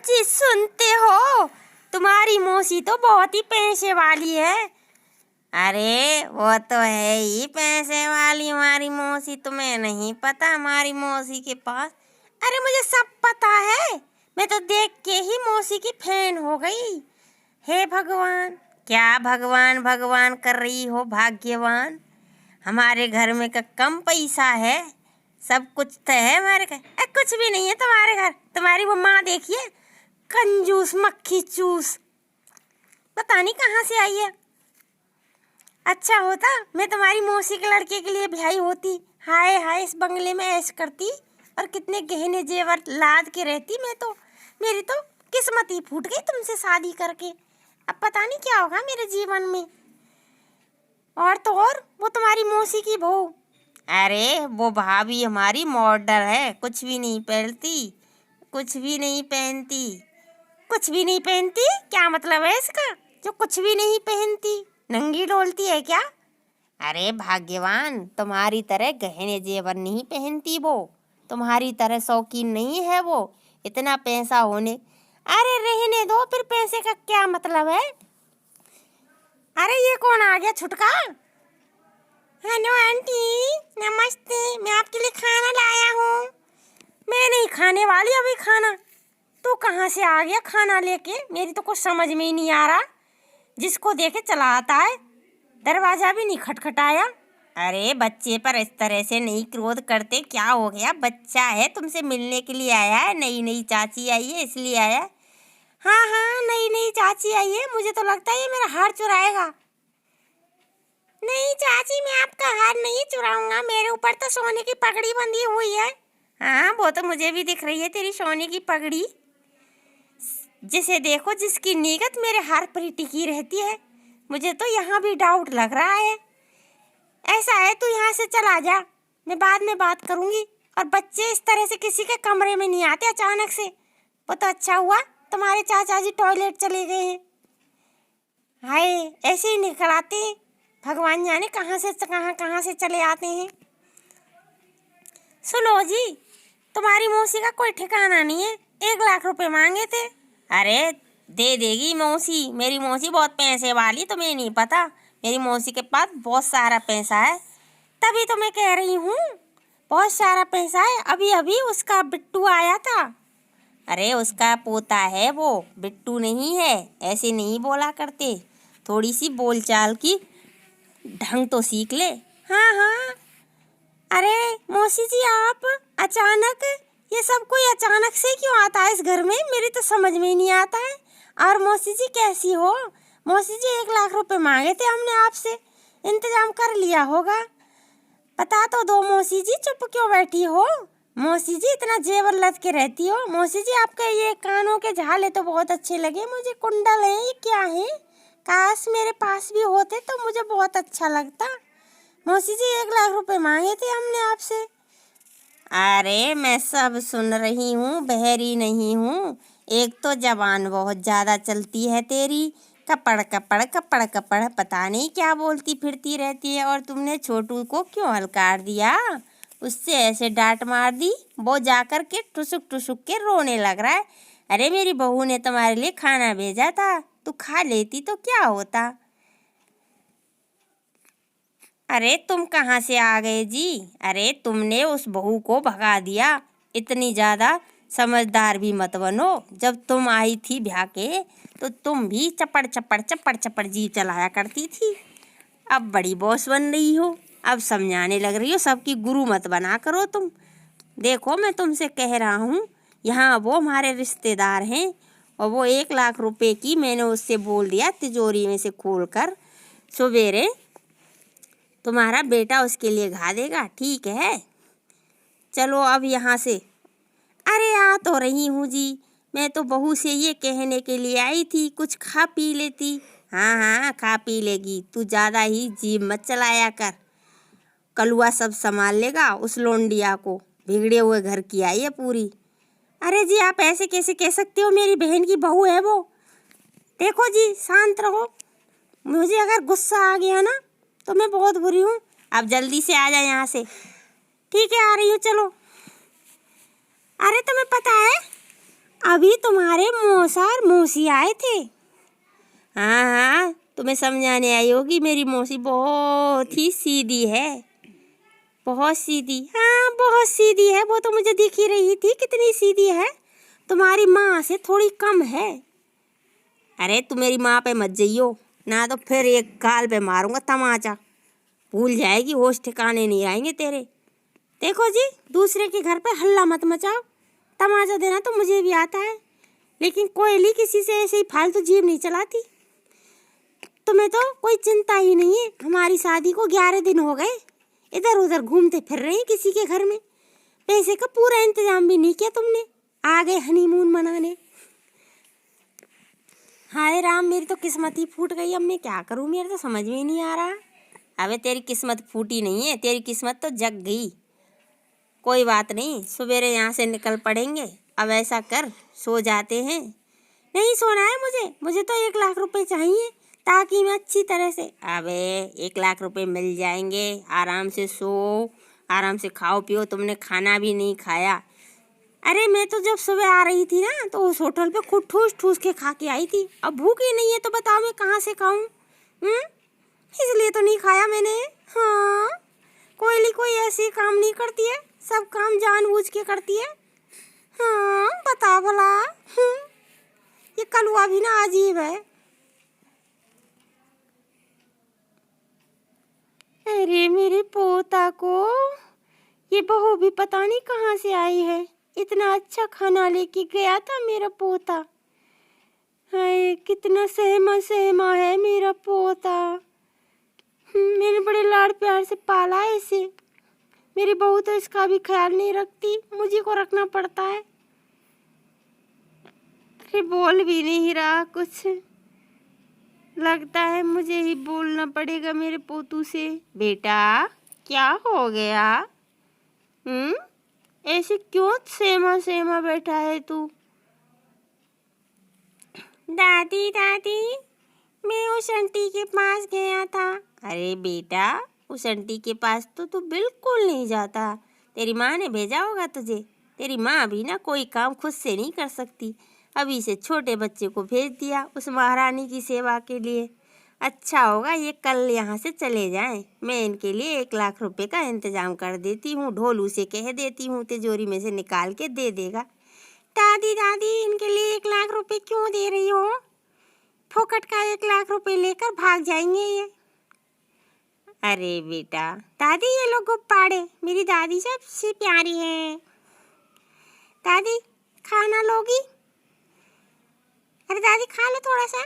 जी सुनते हो, तुम्हारी मौसी तो बहुत ही पैसे वाली है। अरे वो तो है ही पैसे वाली हमारी मौसी, तुम्हें नहीं पता हमारी मौसी के पास। अरे मुझे सब पता है, मैं तो देख के ही मौसी की फैन हो गई। हे भगवान, क्या भगवान भगवान कर रही हो भाग्यवान। हमारे घर में का कम पैसा है, सब कुछ तो है हमारे घर। कुछ भी नहीं है तुम्हारे घर। तुम्हारी वो माँ देखिए, कंजूस मक्खी चूस, पता नहीं कहाँ से आई है। अच्छा होता मैं तुम्हारी मौसी के लड़के के लिए ब्याही होती। हाय हाय, इस बंगले में ऐश करती और कितने गहने जेवर लाद के रहती। मैं तो, मेरी तो किस्मत ही फूट गई तुमसे शादी करके। अब पता नहीं क्या होगा मेरे जीवन में। और तो और वो तुम्हारी मौसी की बहू, अरे वो भाभी हमारी मॉडल है, कुछ भी नहीं पहनती, कुछ भी नहीं पहनती। कुछ भी नहीं पहनती क्या मतलब है इसका? जो कुछ भी नहीं पहनती, नंगी डोलती है क्या? अरे भाग्यवान, तुम्हारी तरह गहने जेवर नहीं पहनती वो, तुम्हारी तरह शौकीन नहीं है वो, इतना पैसा होने। अरे रहने दो, फिर पैसे का क्या मतलब है? अरे ये कौन आ गया छुटका? हेलो आंटी, नमस्ते, मैं आपके लिए खाना लाया हूँ। मैं नहीं खाने वाली अभी खाना। तू कहाँ से आ गया खाना लेके? मेरी तो कुछ समझ में ही नहीं आ रहा। जिसको देखे चला आता है, दरवाजा भी नहीं खटखटाया। अरे बच्चे पर इस तरह से नहीं क्रोध करते, क्या हो गया? बच्चा है, तुमसे मिलने के लिए आया है, नई नई चाची आई है इसलिए आया है। हाँ हाँ, नई नई चाची आई है, मुझे तो लगता है ये मेरा हार चुराएगा। नहीं चाची, मैं आपका हार नहीं चुराऊंगा, मेरे ऊपर तो सोने की पगड़ी बंधी हुई है। हाँ वो तो मुझे भी दिख रही है तेरी सोने की पगड़ी। जिसे देखो जिसकी नीयत मेरे हार पर ही टिकी रहती है। मुझे तो यहाँ भी डाउट लग रहा है। ऐसा है, तू यहाँ से चला जा, मैं बाद में बात करूंगी। और बच्चे इस तरह से किसी के कमरे में नहीं आते अचानक से। वो तो अच्छा हुआ तुम्हारे चाचा जी टॉयलेट चले गए हैं। हाय, ऐसे ही निकल आते हैं, भगवान जाने कहाँ से चले आते हैं। सुनो जी, तुम्हारी मौसी का कोई ठिकाना नहीं है। 1 लाख रुपए मांगे थे। अरे दे देगी मौसी, मेरी मौसी बहुत पैसे वाली, तुम्हें नहीं पता। मेरी मौसी के पास बहुत सारा पैसा है, तभी तो मैं कह रही हूँ बहुत सारा पैसा है। अभी अभी उसका बिट्टू आया था। अरे उसका पोता है वो, बिट्टू नहीं है। ऐसे नहीं बोला करते, थोड़ी सी बोलचाल की ढंग तो सीख ले। हाँ हाँ। अरे मौसी जी, आप अचानक, ये सब कोई अचानक से क्यों आता है इस घर में? मेरी तो समझ में ही नहीं आता है। और मौसी जी कैसी हो? मौसी जी 1 लाख रुपए मांगे थे हमने आपसे, इंतजाम कर लिया होगा। बता तो दो मौसी जी, चुप क्यों बैठी हो? मौसी जी इतना जेवर लद के रहती हो। मौसी जी आपके ये कानों के झाले तो बहुत अच्छे लगे मुझे। कुंडल है ये क्या है? काश मेरे पास भी होते तो मुझे बहुत अच्छा लगता। मौसी जी 1 लाख रुपए मांगे थे हमने आपसे। अरे मैं सब सुन रही हूँ, बहरी नहीं हूँ। एक तो जबान बहुत ज्यादा चलती है तेरी, कपड़ कपड़ कपड़ कपड़, पता नहीं क्या बोलती फिरती रहती है। और तुमने छोटू को क्यों हलकार दिया? उससे ऐसे डांट मार दी, वो जाकर के टुसुक के रोने लग रहा है। अरे मेरी बहू ने तुम्हारे लिए खाना भेजा था, तू खा लेती तो क्या होता। अरे तुम कहाँ से आ गए जी? अरे तुमने उस बहू को भगा दिया। इतनी ज़्यादा समझदार भी मत बनो। जब तुम आई थी ब्याह के, तो तुम भी चपड़ चपड़ जी चलाया करती थी। अब बड़ी बॉस बन रही हो, अब समझाने लग रही हो। सबकी गुरु मत बना करो तुम। देखो मैं तुमसे कह रहा हूँ, यहाँ वो हमारे रिश्तेदार हैं, और वो 1 लाख रुपए की मैंने उससे बोल दिया तिजोरी में से खोल कर सवेरे तुम्हारा बेटा उसके लिए गा देगा, ठीक है? चलो अब यहाँ से। अरे आ तो रही हूँ जी, मैं तो बहू से ये कहने के लिए आई थी कुछ खा पी लेती। हाँ हाँ खा पी लेगी, तू ज़्यादा ही जीभ मत चलाया कर। कलुआ सब संभाल लेगा उस लोंडिया को, बिगड़े हुए घर की आई है पूरी। अरे जी आप ऐसे कैसे कह सकते हो? मेरी बहन की बहू है वो। देखो जी शांत रहो, मुझे अगर गुस्सा आ गया ना तो मैं बहुत बुरी हूँ। आप जल्दी से आ जाए यहाँ से। ठीक है आ रही हूँ, चलो। अरे तुम्हें पता है अभी तुम्हारे मौसा और मौसी आए थे। हाँ हाँ, तुम्हें समझाने आई होगी, मेरी मौसी बहुत ही सीधी है, बहुत सीधी। हाँ बहुत सीधी है, वो तो मुझे दिख ही रही थी कितनी सीधी है। तुम्हारी माँ से थोड़ी कम है। अरे तुम मेरी माँ पे मत जाइयो ना, तो फिर एक गाल पे मारूंगा तमाचा, भूल जाएगी, होश ठिकाने नहीं आएंगे तेरे। देखो जी, दूसरे के घर पे हल्ला मत मचाओ। तमाचा देना तो मुझे भी आता है, लेकिन कोयली किसी से ऐसे ही फालतू जीभ नहीं चलाती। तुम्हें तो कोई चिंता ही नहीं है। हमारी शादी को 11 दिन हो गए, इधर उधर घूमते फिर रहे हैं किसी के घर में। पैसे का पूरा इंतजाम भी नहीं किया तुमने, आ गए हनीमून मनाने। हाय राम, मेरी तो किस्मत ही फूट गई। अब मैं क्या करूं, मेरे तो समझ में ही नहीं आ रहा। अबे तेरी किस्मत फूटी नहीं है, तेरी किस्मत तो जग गई। कोई बात नहीं, सवेरे यहाँ से निकल पड़ेंगे। अब ऐसा कर, सो जाते हैं। नहीं सोना है मुझे तो 1 लाख रुपए चाहिए, ताकि मैं अच्छी तरह से। अबे 1 लाख रुपए मिल जाएंगे, आराम से सो, आराम से खाओ पियो। तुमने खाना भी नहीं खाया। अरे मैं तो जब सुबह आ रही थी ना, तो उस होटल पे खुद ठूस ठूस के खा के आई थी। अब भूख ही नहीं है तो बताओ मैं कहाँ से खाऊं? इसलिए तो नहीं खाया मैंने। हाँ, कोयली कोई ऐसी काम नहीं करती है, सब काम जानबूझ के करती है। हाँ बता भला। ये कलुआ भी ना अजीब है। अरे मेरे पोता को ये बहू भी पता नहीं कहाँ से आई है। इतना अच्छा खाना लेके गया था मेरा पोता। हाय कितना सहमा सहमा है मेरा पोता। मैंने बड़े लाड़ प्यार से पाला है इसे। मेरी बहू तो इसका भी ख्याल नहीं रखती, मुझे को रखना पड़ता है। अरे बोल भी नहीं रहा कुछ, लगता है मुझे ही बोलना पड़ेगा मेरे पोतू से। बेटा क्या हो गया? ऐसे क्यों सेमा सेमा बैठा है तू? दादी दादी, मैं उस आंटी के पास गया था। अरे बेटा, उस आंटी के पास तो तू बिल्कुल नहीं जाता, तेरी माँ ने भेजा होगा तुझे। तेरी माँ भी ना कोई काम खुद से नहीं कर सकती, अभी से छोटे बच्चे को भेज दिया उस महारानी की सेवा के लिए। अच्छा होगा ये कल यहाँ से चले जाएं। मैं इनके लिए 1 लाख रुपए का इंतजाम कर देती हूँ, ढोलू से कह देती हूँ, तिजोरी में से निकाल के दे देगा। दादी दादी, इनके लिए 1 लाख रुपए क्यों दे रही हो? फोकट का 1 लाख रुपए लेकर भाग जाएंगे ये। अरे बेटा, दादी ये लो गुब्बारे, मेरी दादी सबसे प्यारी है। दादी खाना लोगी? अरे दादी खा लो थोड़ा सा।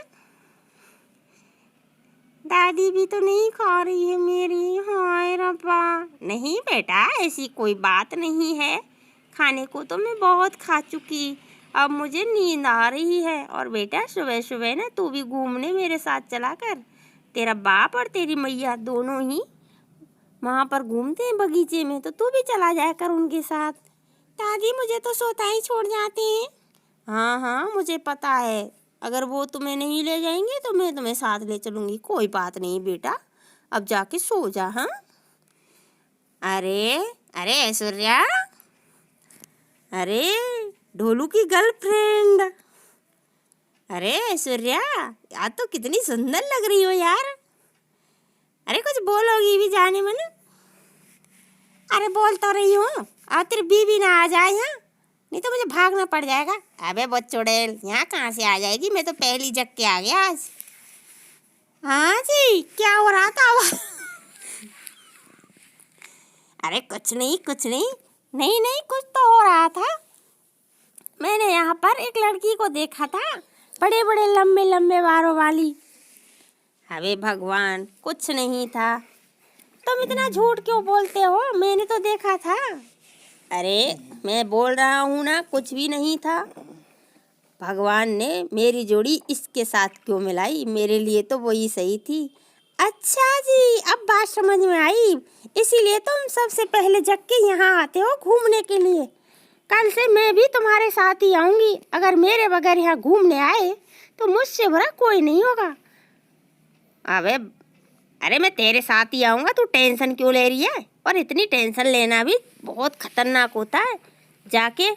दादी भी तो नहीं खा रही है मेरी। हाय रब्बा। नहीं बेटा, ऐसी कोई बात नहीं है, खाने को तो मैं बहुत खा चुकी, अब मुझे नींद आ रही है। और बेटा सुबह सुबह ना तू भी घूमने मेरे साथ चला कर। तेरा बाप और तेरी मैया दोनों ही वहाँ पर घूमते हैं बगीचे में, तो तू भी चला जाया कर उनके साथ। दादी मुझे तो सोता ही छोड़ जाते हैं। हाँ हाँ मुझे पता है, अगर वो तुम्हें नहीं ले जाएंगे तो मैं तुम्हें साथ ले चलूँगी। कोई बात नहीं बेटा, अब जाके सो जा। हाँ अरे अरे ऐश्वर्या, अरे ढोलू की गर्लफ्रेंड। अरे ऐश्वर्या, आज तो कितनी सुंदर लग रही हो यार। अरे कुछ बोलोगी भी जाने मन? अरे बोल तो रही हूँ, और तेरी बीवी ना आ जाए यहाँ, नहीं तो मुझे भागना पड़ जाएगा। अबे बच्चोड़ेल, यहाँ कहाँ से आ जाएगी, मैं तो पहली जग के आ गया आज। हाँ जी, क्या हो रहा था? अरे कुछ नहीं कुछ नहीं, नहीं नहीं कुछ तो हो रहा था। मैंने यहाँ पर एक लड़की को देखा था, बड़े बड़े लंबे लंबे बालों वाली। अबे भगवान, कुछ नहीं था। तुम इतना झूठ क्यों बोलते हो? मैंने तो देखा था। अरे मैं बोल रहा हूँ ना, कुछ भी नहीं था। भगवान ने मेरी जोड़ी इसके साथ क्यों मिलाई, मेरे लिए तो वही सही थी। अच्छा जी, अब बात समझ में आई, इसीलिए तुम सबसे पहले जग के यहाँ आते हो घूमने के लिए। कल से मैं भी तुम्हारे साथ ही आऊँगी। अगर मेरे बगैर यहाँ घूमने आए तो मुझसे बुरा कोई नहीं होगा। अबे अरे मैं तेरे साथ ही आऊँगा, तू टेंशन क्यों ले रही है? और इतनी टेंशन लेना भी बहुत खतरनाक होता है। जाके